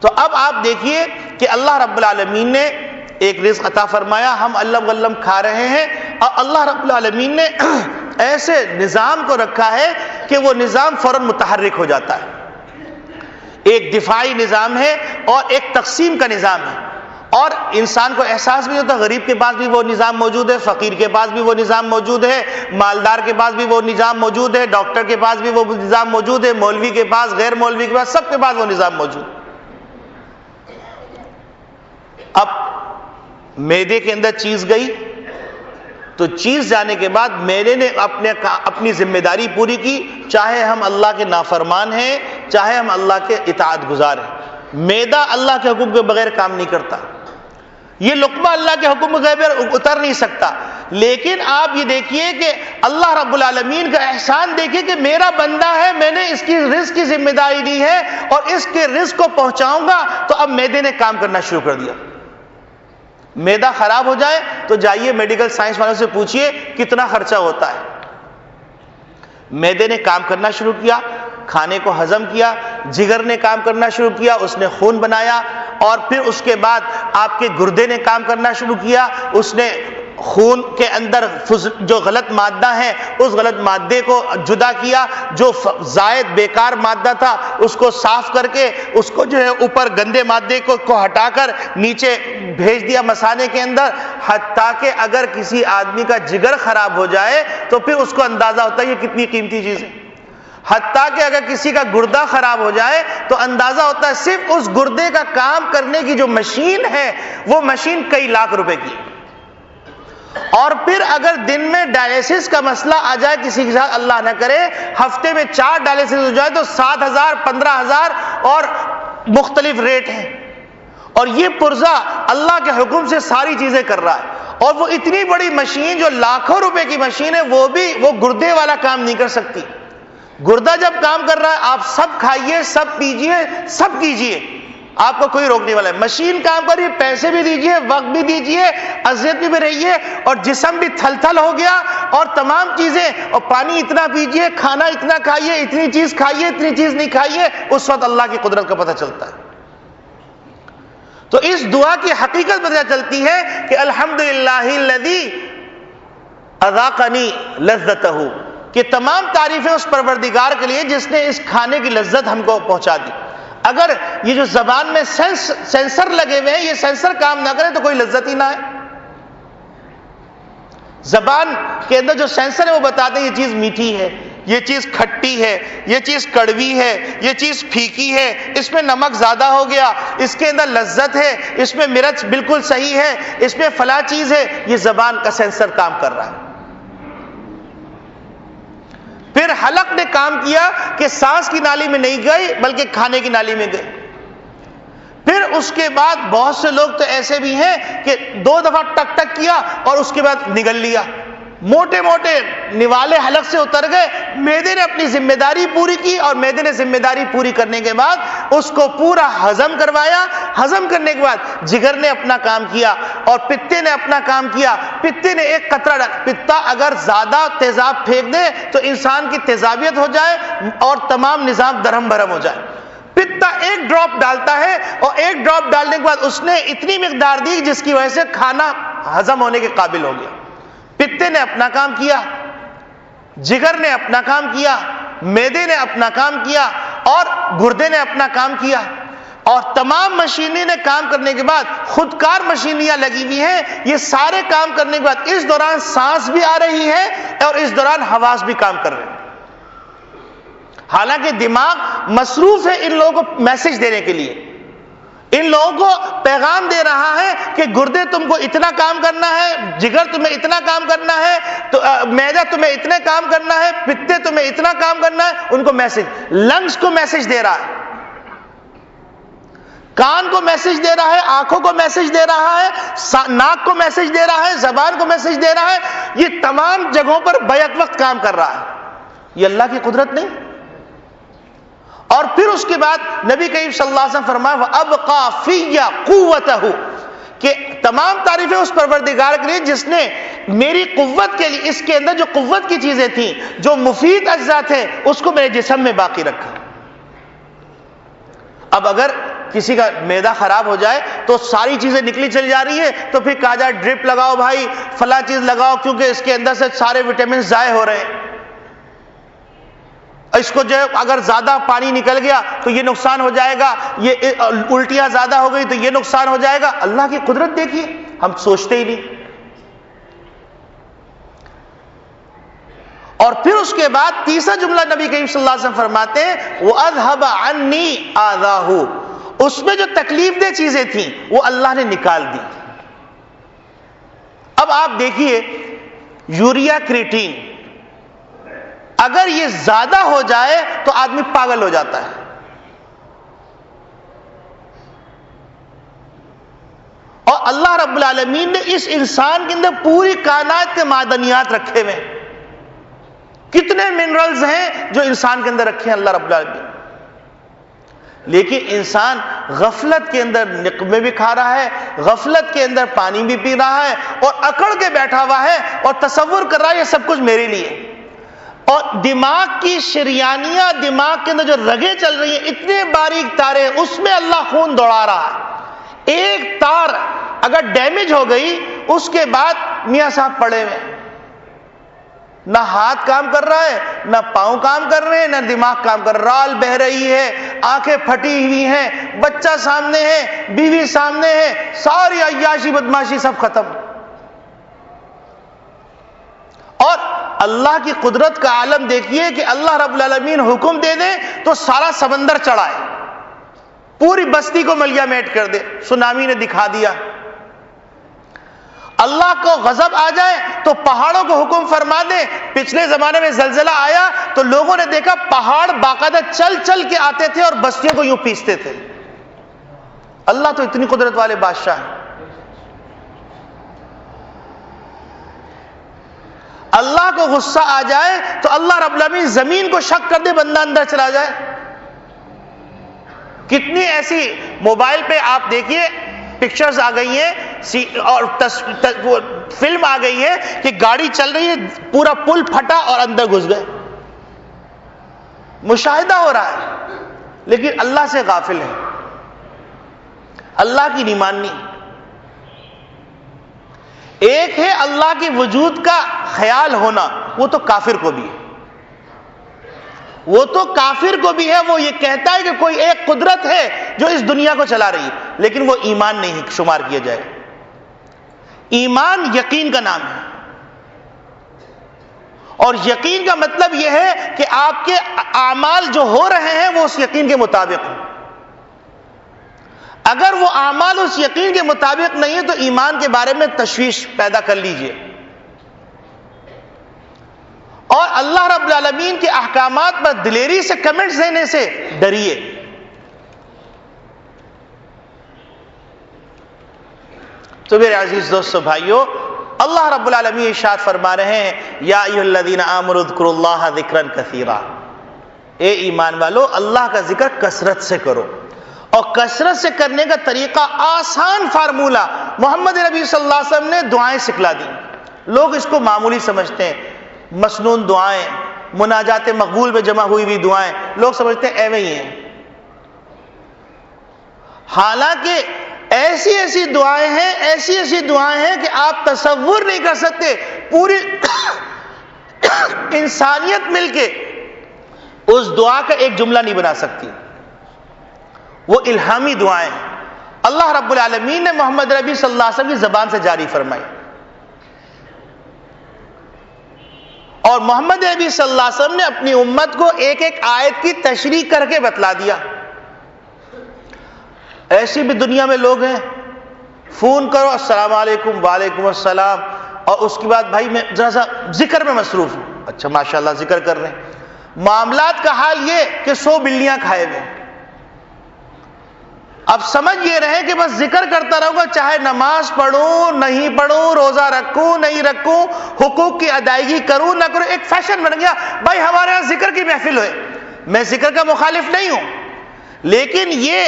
تو اب آپ دیکھیے کہ اللہ رب العالمین نے ایک رزق عطا فرمایا، ہم علم غلم کھا رہے ہیں، اور اللہ رب العالمین نے ایسے نظام کو رکھا ہے کہ وہ نظام فوراً متحرک ہو جاتا ہے۔ ایک دفاعی نظام ہے اور ایک تقسیم کا نظام ہے، اور انسان کو احساس بھی ہوتا ہے غریب کے پاس بھی وہ نظام موجود ہے، فقیر کے پاس بھی وہ نظام موجود ہے، مالدار کے پاس بھی وہ نظام موجود ہے، ڈاکٹر کے پاس بھی وہ نظام موجود ہے، مولوی کے پاس، غیر مولوی کے پاس، سب کے پاس وہ نظام موجود ہے۔ اب معدے کے اندر چیز گئی تو چیز جانے کے بعد معدے نے اپنی ذمہ داری پوری کی، چاہے ہم اللہ کے نافرمان ہیں، چاہے ہم اللہ کے اطاعت گزار ہیں۔ معدہ اللہ کے حکم کے بغیر کام نہیں کرتا، یہ لقمہ اللہ کے حکم کے بغیر اتر نہیں سکتا۔ لیکن آپ یہ دیکھیے کہ اللہ رب العالمین کا احسان دیکھیے کہ میرا بندہ ہے، میں نے اس کی رزق کی ذمہ داری دی ہے اور اس کے رزق کو پہنچاؤں گا، تو اب معدے نے کام کرنا شروع کر دیا۔ معدہ خراب ہو جائے تو جائیے میڈیکل سائنس والوں سے پوچھئے کتنا خرچہ ہوتا ہے۔ معدے نے کام کرنا شروع کیا، کھانے کو ہضم کیا، جگر نے کام کرنا شروع کیا، اس نے خون بنایا، اور پھر اس کے بعد آپ کے گردے نے کام کرنا شروع کیا، اس نے خون کے اندر جو غلط مادہ ہے اس غلط مادے کو جدا کیا، جو زائد بیکار مادہ تھا اس کو صاف کر کے اس کو جو ہے اوپر گندے مادے کو ہٹا کر نیچے بھیج دیا مسانے کے اندر، حتیٰ کہ اگر کسی آدمی کا جگر خراب ہو جائے تو پھر اس کو اندازہ ہوتا ہے یہ کتنی قیمتی چیز ہے، حتیٰ کہ اگر کسی کا گردہ خراب ہو جائے تو اندازہ ہوتا ہے صرف اس گردے کا کام کرنے کی جو مشین ہے وہ مشین کئی لاکھ روپے کی۔ اور پھر اگر دن میں ڈائلیسس کا مسئلہ آ جائے کسی کے ساتھ، اللہ نہ کرے ہفتے میں 4 ڈائلیسس ہو جائے تو 7,000 15,000 اور مختلف ریٹ ہیں، اور یہ پرزہ اللہ کے حکم سے ساری چیزیں کر رہا ہے، اور وہ اتنی بڑی مشین جو لاکھوں روپے کی مشین ہے وہ گردے والا کام نہیں کر سکتی۔ گردہ جب کام کر رہا ہے آپ سب کھائیے، سب پیجیے، سب کیجیے، آپ کو کوئی روکنے والا ہے۔ مشین کام کر رہی ہے، پیسے بھی دیجیے، وقت بھی دیجیے، اذیت بھی رہیے، اور جسم بھی تھل تھل ہو گیا، اور تمام چیزیں، اور پانی اتنا پیجیے، کھانا اتنا کھائیے، اتنی چیز کھائیے، اتنی چیز نہیں کھائیے، اس وقت اللہ کی قدرت کا پتہ چلتا ہے۔ تو اس دعا کی حقیقت پتہ چلتی ہے کہ الحمدللہ الذی اذاقنی لذتہ، کہ تمام تعریفیں اس پروردگار کے لیے جس نے اس کھانے کی لذت ہم کو پہنچا دی۔ اگر یہ جو زبان میں سینسر لگے ہوئے ہیں، یہ سینسر کام نہ کرے تو کوئی لذت ہی نہ ہے۔ زبان کے اندر جو سینسر ہے وہ بتاتے ہیں یہ چیز میٹھی ہے، یہ چیز کھٹی ہے، یہ چیز کڑوی ہے، یہ چیز پھیکی ہے، اس میں نمک زیادہ ہو گیا، اس کے اندر لذت ہے، اس میں مرچ بالکل صحیح ہے، اس میں فلاں چیز ہے۔ یہ زبان کا سینسر کام کر رہا ہے۔ پھر حلق نے کام کیا کہ سانس کی نالی میں نہیں گئی بلکہ کھانے کی نالی میں گئی۔ پھر اس کے بعد بہت سے لوگ تو ایسے بھی ہیں کہ 2 دفعہ ٹک ٹک کیا اور اس کے بعد نگل لیا، موٹے موٹے نوالے حلق سے اتر گئے۔ معدے نے اپنی ذمہ داری پوری کی، اور معدے نے ذمہ داری پوری کرنے کے بعد اس کو پورا ہضم کروایا۔ ہضم کرنے کے بعد جگر نے اپنا کام کیا اور پتے نے اپنا کام کیا۔ پتے نے ایک قطرہ پتا اگر زیادہ تیزاب پھینک دے تو انسان کی تیزابیت ہو جائے اور تمام نظام درہم برہم ہو جائے۔ پتا ایک ڈراپ ڈالتا ہے، اور ایک ڈراپ ڈالنے کے بعد اس نے اتنی مقدار دی جس کی وجہ سے کھانا ہضم ہونے کے قابل ہو گیا۔ پتے نے اپنا کام کیا، جگر نے اپنا کام کیا، معدے نے اپنا کام کیا، اور گردے نے اپنا کام کیا، اور تمام مشینری نے کام کرنے کے بعد خودکار مشینریاں لگی ہوئی ہیں۔ یہ سارے کام کرنے کے بعد اس دوران سانس بھی آ رہی ہے اور اس دوران حواس بھی کام کر رہے ہیں۔ حالانکہ دماغ مصروف ہے ان لوگوں کو میسج دینے کے لیے، ان لوگوں کو پیغام دے رہا ہے کہ گردے تم کو اتنا کام کرنا ہے، جگر تمہیں اتنا کام کرنا ہے، تو معدہ تمہیں اتنے کام کرنا ہے، پتے تمہیں اتنا کام کرنا ہے۔ ان کو میسج، لنگز کو میسج دے رہا ہے، کان کو میسج دے رہا ہے، آنکھوں کو میسج دے رہا ہے، ناک کو میسج دے رہا ہے، زبان کو میسج دے رہا ہے۔ یہ تمام جگہوں پر بیک وقت کام کر رہا ہے۔ یہ اللہ کی قدرت نہیں؟ اور پھر اس کے بعد نبی کریم صلی اللہ علیہ وسلم فرمایا وَأَبْقَى فِيَّ قُوَّتَهُ، کہ تمام تعریفیں اس پروردگار کے لیے جس نے میری قوت کے لیے، اس کے اندر جو قوت کی چیزیں تھیں، جو مفید اجزاء تھے، اس کو میرے جسم میں باقی رکھا۔ اب اگر کسی کا معدہ خراب ہو جائے تو ساری چیزیں نکلی چلی جا رہی ہے، تو پھر کہا جائے ڈرپ لگاؤ بھائی، فلاں چیز لگاؤ، کیونکہ اس کے اندر سے سارے وٹامن ضائع ہو رہے ہیں۔ اس کو جو اگر زیادہ پانی نکل گیا تو یہ نقصان ہو جائے گا، یہ الٹیاں زیادہ ہو گئی تو یہ نقصان ہو جائے گا۔ اللہ کی قدرت دیکھیے، ہم سوچتے ہی نہیں۔ اور پھر اس کے بعد تیسرا جملہ نبی کریم صلی اللہ علیہ وسلم فرماتے ہیں وَأَذْهَبَ عَنِّي آذَاهُ، اس میں جو تکلیف دہ چیزیں تھیں وہ اللہ نے نکال دی۔ اب آپ دیکھیے یوریا کریٹین، اگر یہ زیادہ ہو جائے تو آدمی پاگل ہو جاتا ہے۔ اور اللہ رب العالمین نے اس انسان کے اندر پوری کائنات کے معدنیات رکھے ہوئے ہیں، کتنے منرلز ہیں جو انسان کے اندر رکھے ہیں اللہ رب العالمین، لیکن انسان غفلت کے اندر نقمے بھی کھا رہا ہے، غفلت کے اندر پانی بھی پی رہا ہے، اور اکڑ کے بیٹھا ہوا ہے اور تصور کر رہا ہے یہ سب کچھ میرے لیے۔ اور دماغ کی شریانیاں، دماغ کے اندر جو رگیں چل رہی ہیں، اتنے باریک تارے، اس میں اللہ خون دوڑا رہا ہے۔ ایک تار اگر ڈیمیج ہو گئی اس کے بعد میاں صاحب پڑے ہوئے، نہ ہاتھ کام کر رہا ہے، نہ پاؤں کام کر رہے ہیں، نہ دماغ کام کر رہا، رال بہہ رہی ہے، آنکھیں پھٹی ہوئی ہیں، بچہ سامنے ہے، بیوی سامنے ہے، ساری عیاشی بدماشی سب ختم۔ اور اللہ کی قدرت کا عالم دیکھیے کہ اللہ رب العالمین حکم دے دے تو سارا سمندر چڑھائے، پوری بستی کو ملیا میٹ کر دے، سونامی نے دکھا دیا۔ اللہ کو غضب آ جائے تو پہاڑوں کو حکم فرما دے۔ پچھلے زمانے میں زلزلہ آیا تو لوگوں نے دیکھا پہاڑ باقاعدہ چل چل کے آتے تھے اور بستیوں کو یوں پیستے تھے۔ اللہ تو اتنی قدرت والے بادشاہ ہیں۔ اللہ کو غصہ آ جائے تو اللہ رب العالمین زمین کو شق کر دے، بندہ اندر چلا جائے۔ کتنی ایسی موبائل پہ آپ دیکھیے پکچرز آ گئی ہیں اور فلم آ گئی ہے کہ گاڑی چل رہی ہے، پورا پل پھٹا اور اندر گھس گئے، مشاہدہ ہو رہا ہے، لیکن اللہ سے غافل ہے، اللہ کی نہیں ماننی۔ ایک ہے اللہ کے وجود کا خیال ہونا، وہ تو کافر کو بھی ہے، وہ تو کافر کو بھی ہے، وہ یہ کہتا ہے کہ کوئی ایک قدرت ہے جو اس دنیا کو چلا رہی ہے، لیکن وہ ایمان نہیں شمار کیا جائے۔ ایمان یقین کا نام ہے، اور یقین کا مطلب یہ ہے کہ آپ کے اعمال جو ہو رہے ہیں وہ اس یقین کے مطابق ہیں۔ اگر وہ اعمال اس یقین کے مطابق نہیں ہے تو ایمان کے بارے میں تشویش پیدا کر لیجئے، اور اللہ رب العالمین کے احکامات پر دلیری سے کمنٹس دینے سے ڈریے۔ تو میرے عزیز دوستو بھائیو، اللہ رب العالمین ارشاد فرما رہے ہیں یا ایھا الذین آمنوا اذکروا اللہ ذکرا کثیرا، اے ایمان والو اللہ کا ذکر کثرت سے کرو، اور کثرت سے کرنے کا طریقہ آسان فارمولہ محمد نبی صلی اللہ علیہ وسلم نے دعائیں سکھلا دی۔ لوگ اس کو معمولی سمجھتے ہیں، مسنون دعائیں، مناجات مقبول میں جمع ہوئی ہوئی دعائیں، لوگ سمجھتے ہیں ایویں ہی ہیں، حالانکہ ایسی ایسی دعائیں ہیں، ایسی ایسی دعائیں ہیں کہ آپ تصور نہیں کر سکتے، پوری انسانیت مل کے اس دعا کا ایک جملہ نہیں بنا سکتی، وہ الہامی دعائیں ہیں، اللہ رب العالمین نے محمد نبی صلی اللہ علیہ وسلم کی زبان سے جاری فرمائی، اور محمد نبی صلی اللہ علیہ وسلم نے اپنی امت کو ایک ایک آیت کی تشریح کر کے بتلا دیا۔ ایسی بھی دنیا میں لوگ ہیں، فون کرو السلام علیکم، وعلیکم السلام، اور اس کے بعد بھائی میں ذرا سا ذکر میں مصروف ہوں، اچھا ماشاءاللہ ذکر کر رہے ہیں۔ معاملات کا حال یہ کہ 100 بلیاں کھائے ہوئے، اب سمجھ یہ رہے کہ بس ذکر کرتا رہوں گا، چاہے نماز پڑھوں نہیں پڑھوں، روزہ رکھوں نہیں رکھوں، حقوق کی ادائیگی کروں نہ کروں، ایک فیشن بن گیا بھائی ہمارے یہاں ذکر کی محفل ہوئے۔ میں ذکر کا مخالف نہیں ہوں، لیکن یہ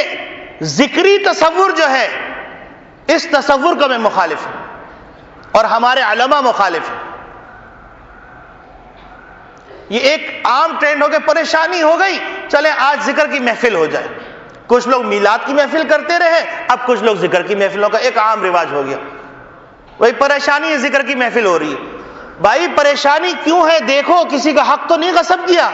ذکری تصور جو ہے اس تصور کا میں مخالف ہوں، اور ہمارے علماء مخالف ہیں۔ یہ ایک عام ٹرینڈ ہو کے پریشانی ہو گئی، چلیں آج ذکر کی محفل ہو جائے، کچھ لوگ میلاد کی محفل کرتے رہے، اب کچھ لوگ ذکر کی محفلوں کا ایک عام رواج ہو گیا، وہی پریشانی ہے، ذکر کی محفل ہو رہی ہے۔ بھائی پریشانی کیوں ہے؟ دیکھو کسی کا حق تو نہیں غصب کیا،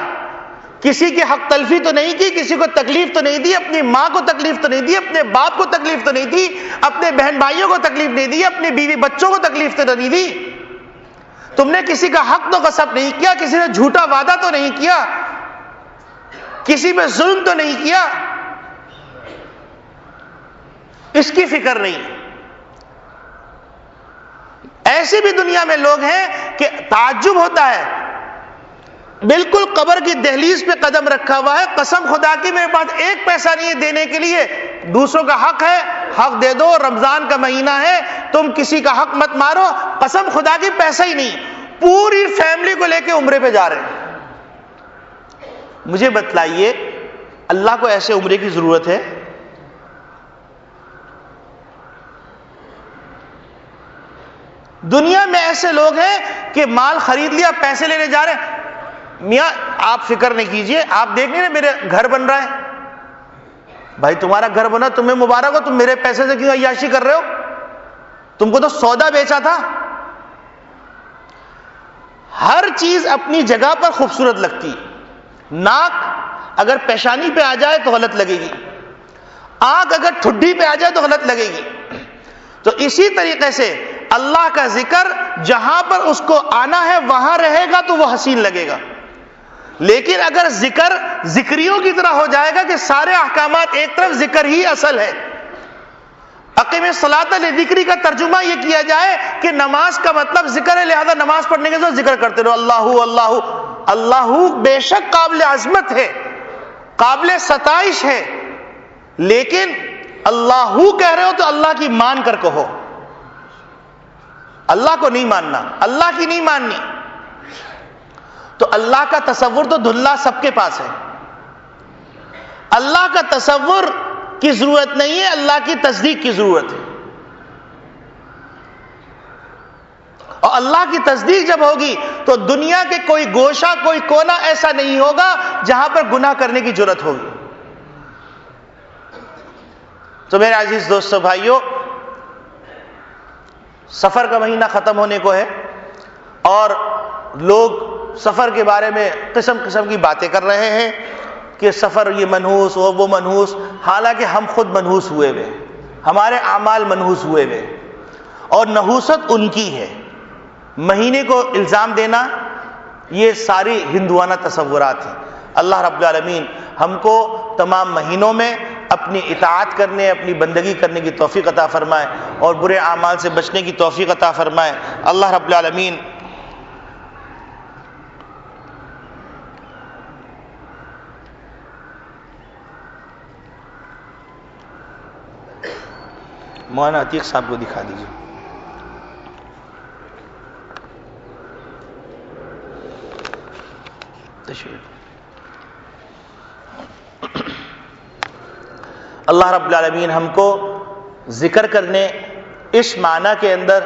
کسی کی حق تلفی تو نہیں کی، کسی کو تکلیف تو نہیں دی، اپنی ماں کو تکلیف تو نہیں دی، اپنے باپ کو تکلیف تو نہیں دی، اپنے بہن بھائیوں کو تکلیف نہیں دی، اپنی بیوی بچوں کو تکلیف تو نہیں دی، تم نے کسی کا حق تو غصب نہیں کیا، کسی نے جھوٹا وعدہ تو نہیں کیا، کسی پہ ظلم تو نہیں کیا، اس کی فکر نہیں۔ ایسی بھی دنیا میں لوگ ہیں کہ تعجب ہوتا ہے، بالکل قبر کی دہلیز پہ قدم رکھا ہوا ہے، قسم خدا کی میرے پاس ایک پیسہ نہیں ہے دینے کے لیے، دوسروں کا حق ہے، حق دے دو، رمضان کا مہینہ ہے، تم کسی کا حق مت مارو، قسم خدا کی پیسہ ہی نہیں، پوری فیملی کو لے کے عمرے پہ جا رہے ہیں۔ مجھے بتلائیے اللہ کو ایسے عمرے کی ضرورت ہے؟ دنیا میں ایسے لوگ ہیں کہ مال خرید لیا، پیسے لینے جا رہے ہیں، میاں آپ فکر نہیں کیجئے، آپ دیکھ نہیں میرے گھر بن رہا ہے، بھائی تمہارا گھر بنا تمہیں مبارک ہو، تم میرے پیسے سے کیوں عیاشی کر رہے ہو؟ تم کو تو سودا بیچا تھا۔ ہر چیز اپنی جگہ پر خوبصورت لگتی ہے، ناک اگر پیشانی پہ آ جائے تو غلط لگے گی، آنکھ اگر ٹھڈی پہ آ جائے تو غلط لگے گی، تو اسی طریقے سے اللہ کا ذکر جہاں پر اس کو آنا ہے وہاں رہے گا تو وہ حسین لگے گا، لیکن اگر ذکر ذکریوں کی طرح ہو جائے گا کہ سارے احکامات ایک طرف، ذکر ہی اصل ہے۔ اقیم الصلاۃ لذکری کا ترجمہ یہ کیا جائے کہ نماز کا مطلب ذکر ہے، لہذا نماز پڑھنے کے بعد ذکر کرتے رہو، اللہ اللہ اللہ بے شک قابل عظمت ہے، قابل ستائش ہے، لیکن اللہ کہہ رہے ہو تو اللہ کی مان کر کہو، اللہ کو نہیں ماننا، اللہ کی نہیں ماننی۔ تو اللہ کا تصور تو دھلا سب کے پاس ہے. اللہ کا تصور کی ضرورت نہیں ہے، اللہ کی تصدیق کی ضرورت ہے. اور اللہ کی تصدیق جب ہوگی تو دنیا کے کوئی گوشہ، کوئی کونا ایسا نہیں ہوگا جہاں پر گناہ کرنے کی جرات ہوگی. تو میرے عزیز دوستو بھائیو، سفر کا مہینہ ختم ہونے کو ہے اور لوگ سفر کے بارے میں قسم قسم کی باتیں کر رہے ہیں کہ سفر یہ منحوس اور وہ منحوس. حالانکہ ہم خود منحوس ہوئے ہوئے، ہمارے اعمال منحوس ہوئے ہوئے، اور نحوست ان کی ہے. مہینے کو الزام دینا یہ ساری ہندوانہ تصورات ہیں. اللہ رب العالمین ہم کو تمام مہینوں میں اپنی اطاعت کرنے، اپنی بندگی کرنے کی توفیق عطا فرمائے اور برے اعمال سے بچنے کی توفیق عطا فرمائے. اللہ رب العالمین مولانا عتیق صاحب کو دکھا دیجیے. اللہ رب العالمین ہم کو ذکر کرنے اس معنی کے اندر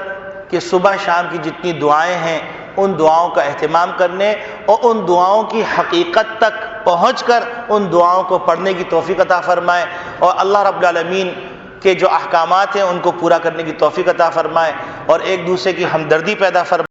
کہ صبح شام کی جتنی دعائیں ہیں ان دعاؤں کا اہتمام کرنے اور ان دعاؤں کی حقیقت تک پہنچ کر ان دعاؤں کو پڑھنے کی توفیق عطا فرمائے اور اللہ رب العالمین کے جو احکامات ہیں ان کو پورا کرنے کی توفیق عطا فرمائے اور ایک دوسرے کی ہمدردی پیدا فرمائے.